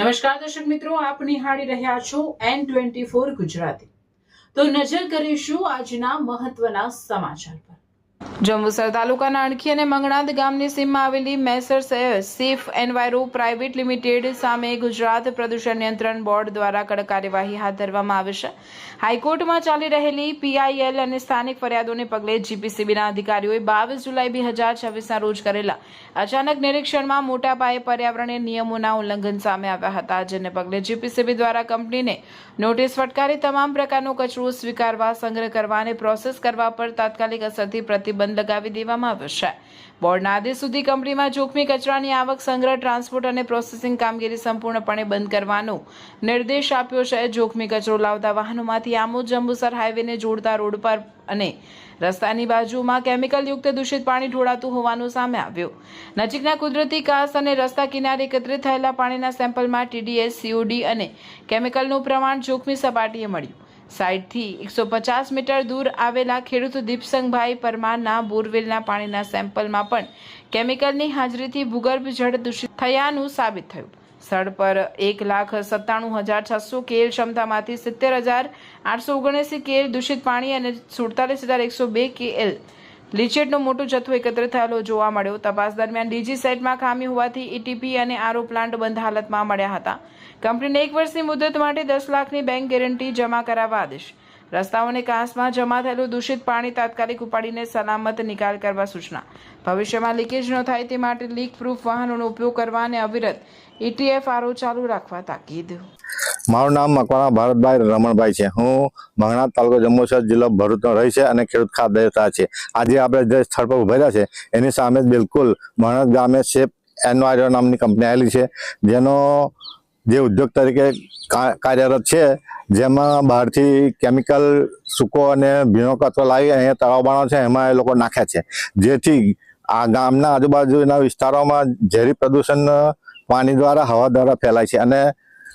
નમસ્કાર દર્શક મિત્રો, આપ નિહાળી રહ્યા છો N24 ગુજરાતી। તો નજર કરીશું આજના મહત્વના સમાચાર પર। જંબુસર તાલુકાના અણખી અને મંગણાદ ગામની સીમમાં આવેલી Messrs safe enviro private limited સામે ગુજરાત પ્રદૂષણ નિયંત્રણ બોર્ડ દ્વારા કડક કાર્યવાહી હાથ ધરવામાં આવી છે। હાઈકોર્ટમાં ચાલી રહેલી PIL અને સ્થાનિક ફરિયાદોને પગલે GPCBના અધિકારીઓએ 22 જુલાઈ 2026ના રોજ કરેલા અચાનક નિરીક્ષણમાં મોટા પાયે પર્યાવરણીય નિયમોના ઉલ્લંઘન સામે આવ્યા હતા, જેને પગલે GPCB દ્વારા કંપનીને નોટિસ ફટકારી તમામ પ્રકારનો કચરો સ્વીકારવા, સંગ્રહ કરવા અને પ્રોસેસ કરવા પર તાત્કાલિક અસરથી પ્રતિબંધ લગાવી દેવામાં આવ્યો છે। બોર્ડના આદેશ સુધી કંપનીમાં જોખમી કચરાની આવક, સંગ્રહ, ટ્રાન્સપોર્ટ અને પ્રોસેસિંગ કામગીરી સંપૂર્ણપણે બંધ કરવાનો નિર્દેશ આપ્યો છે। જોખમી કચરો લાવતા વાહનોમાંથી આમોદ જંબુસર હાઈવેને જોડતા રોડ પર અને રસ્તાની બાજુમાં કેમિકલયુક્ત દૂષિત પાણી ઢોળાતું હોવાનું સામે આવ્યું। નજીકના કુદરતી કાંસ અને રસ્તા કિનારે એકત્રિત થયેલા પાણીના સેમ્પલમાં TDS, COD અને કેમિકલનું પ્રમાણ જોખમી સપાટીએ મળ્યું। સાઇટથી 150 મીટર દૂર આવેલા ખેડૂત દીપસંગભાઈ પરમારના બોરવેલના પાણીના સેમ્પલમાં પણ કેમિકલની હાજરીથી ભૂગર્ભ જળ દૂષિત થયાનું સાબિત થયું। સ્થળ પર 1,97,600 KL ક્ષમતામાંથી 70,879 KL દૂષિત પાણી અને 47,102 KL લીચેટનો મોટો જથ્થો એકત્રિત થયેલો જોવા મળ્યો। તપાસ દરમિયાન DG સાઇટમાં ખામી હોવાથી ETP અને RO પ્લાન્ટ બંધ હાલતમાં મળ્યા હતા। કંપનીને 1 વર્ષની મુદત માટે 10 લાખની બેંક ગેરંટી જમા કરાવવા આદેશ। રસ્તાઓને કાંસમાં જમા થયેલું દૂષિત પાણી તાત્કાલિક ઉપાડીને સલામત નિકાલ કરવા સૂચના। ભવિષ્યમાં લીકેજ ન થાય તે માટે લીક પ્રૂફ વાહનોનો ઉપયોગ કરવા અને અવિરત ETF RO ચાલુ રાખવા તાકીદ। મારું નામ મકવાણા ભારતભાઈ રમણભાઈ છે। હું મંગણાદ તાલુકો જંબુસર જિલ્લો ભરૂચનો રહી છે અને ખેડૂત ખાતેદાર છે। આજે આપણે જે સ્થળ પર ઉભા રહ્યા છે એની સામે જ બિલકુલ મંગણાદ ગામે સેફ એન્વાયરો નામની કંપની આવેલી છે, જેનો જે ઉદ્યોગ તરીકે કાર્યરત છે, જેમાં બહારથી કેમિકલ સૂકો અને ભીનો કચરો લાવી અહીંયા તળાવ બાણો છે એમાં એ લોકો નાખ્યા છે, જેથી આ ગામના આજુબાજુના વિસ્તારોમાં ઝેરી પ્રદૂષણ પાણી દ્વારા, હવા દ્વારા ફેલાય છે અને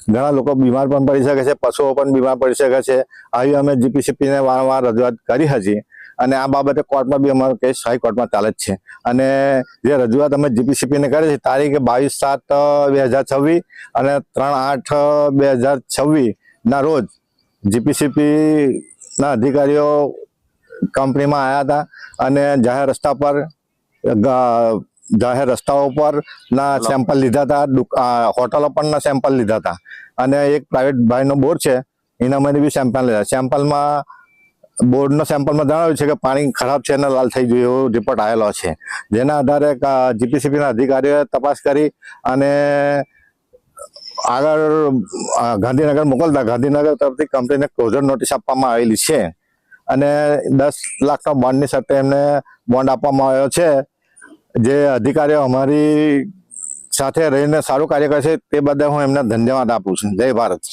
ઘણા લોકો બીમાર પણ પડી શકે છે, પશુઓ પણ બીમાર પડી શકે છે। આવી અમે GPCBને વારંવાર રજૂઆત કરી હતી અને આ બાબતે કોર્ટમાં બી અમારો કેસ હાઈકોર્ટમાં ચાલે જ છે અને જે રજૂઆત અમે GPCBને કરી છે તારીખ 22/7/2026 અને 3/8/2026ના રોજ GPCBના અધિકારીઓ કંપનીમાં આવ્યા હતા અને જાહેર રસ્તાઓ પર ના સેમ્પલ લીધા હતા, હોટલો પરના સેમ્પલ લીધા હતા અને એક પ્રાઇવેટ ભાઈનો બોર છે એના માટે બી સેમ્પલ લીધા। સેમ્પલમાં બોર્ડનો સેમ્પલમાં જણાવ્યું છે કે પાણી ખરાબ છે અને લાલ થઈ ગયું એવો રિપોર્ટ આવેલો છે, જેના આધારે GPCBના અધિકારીઓએ તપાસ કરી અને આગળ ગાંધીનગર મોકલતા ગાંધીનગર તરફથી કંપનીને ક્લોઝર નોટિસ આપવામાં આવેલી છે અને 10 લાખનો બોન્ડની શરતે એમને બોન્ડ આપવામાં આવ્યો છે। જે અધિકારીઓ અમારી સાથે રહીને સારું કાર્ય કરે છે તે બદલ હું એમને ધન્યવાદ આપું છું। જય ભારત।